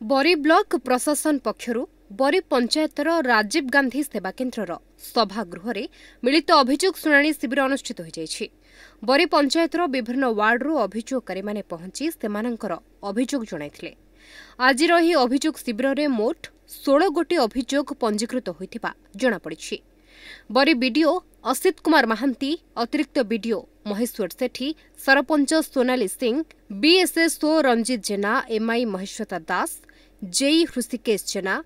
बरी ब्लॉक प्रशासन पक्षरु बरी पंचायतर राजीव गांधी सेवा केन्द्रर सभागृह में मिलित अभियोग शुणाणी शिविर अनुष्ठित हो बरी पंचायतर विभिन्न वार्डरू अभियोगकारी माने पहुंची सेमानंकर अभियोग जणाइथिले। आज अभियोग शिविर में मोट 16 गोटी अभियोग पंजीकृत होइथिबा जणापड़िछि। बरी बीडीओ असित कुमार महांती, अतिरिक्त बीडीओ महेश्वर सेठी, सरपंच सोनाली सिंह, बीएसएसओ रंजित जेना, एमआई महेश्वता दास, जेई हृषिकेश जेना,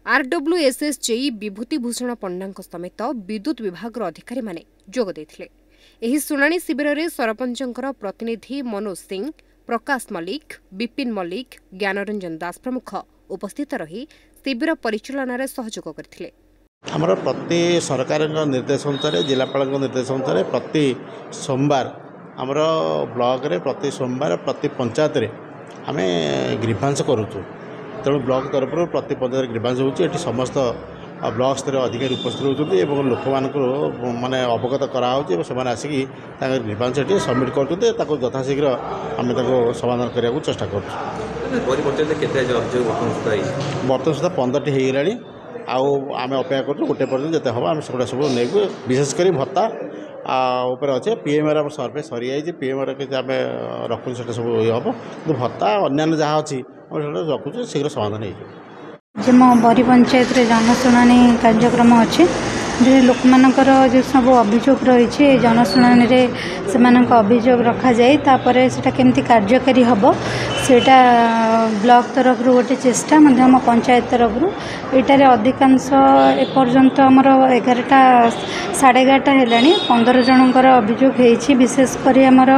आरडब्ल्यूएसएस जेई विभूति भूषण पंडा समेत विद्युत विभाग अधिकारी माने जोग देथिले। एही शुणाणी शिविर में सरपंचकर प्रतिनिधि मनोज सिंह, प्रकाश मल्लिक, विपिन मल्लिक, ज्ञानरंजन दास प्रमुख उपस्थित रही शिविर परिचालन सहयोग करथिले। आमर प्रति सरकार निर्देश अनुसार जिलापाल निर्देश अनुसार प्रति सोमवार आमर ब्लॉक रे प्रति सोमवार प्रति पंचायत रे आम ग्रीभांस करूँ। तेणु ब्लॉक तरफ प्रति पंचायत ग्रीभांस होती समस्त ब्लॉक स्तर अधिकारी उपस्थित होती लोक माने अवगत कराऊँ से आसिक ग्रीभांस सबमिट करते यथाशीघ्र आम समाधान करने चेष्टा कर। बर्तमान सुधा 15टी होगला आम अपेक्षा कर गोटे पर्यटन जिते हम आम सब नहीं विशेषकर भत्ता उपर अच्छे पीएमआर सर्वे सरी जाए पीएमआर कि आम रखुँ से सब ये हम कि भत्ता अन्य जहाँ अच्छी रखुँ शीघ्र समाधान हो। मो बरी पंचायत रे जनशुणाणी कार्यक्रम अच्छे जो लोक मानकर जो सब अभियोग रही जनशुणाणी रे से अभियोग रखा जाए तापर सेटा केमती कार्यकारी हम सेटा ब्लॉक तरफ गोटे चेष्टा आम पंचायत तरफ एटार अधिकांश एपर्यंत आमर 11टा 11:30 है 15 जनकर अभियोग होती। विशेषकर आमर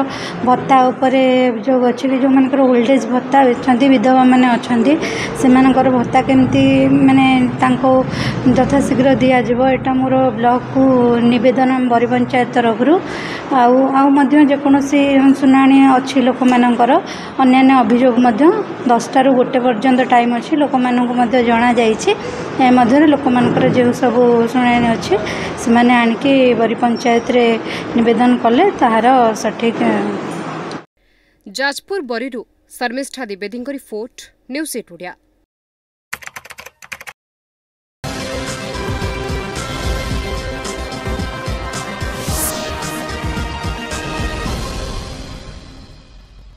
भत्ता उपरे अभियोग अच्छे कि जो मानकर ओल्डेज भत्ता अच्छा विधवा मैंने अच्छा से भत्ता केमती माने तांको यथाशीघ्र दिज्व एटा मोर ब्लॉक को निवेदन बरी पंचायत तरफ जेकोसी शुणाणी अच्छी लोक मानकर अन्यान्य अभियोग 10टा ରୁ 1 पर्यंत टाइम अच्छी लोक मानक जना जाइए लोक मानकर जो सब शुणाणी अच्छी से आनिकी बरी पंचायत रे निवेदन कले ताहार सठिक। जाजपुर बरीरू शर्मिष्ठा द्विवेदी रिपोर्ट, न्यूज़ 8 ओडिया।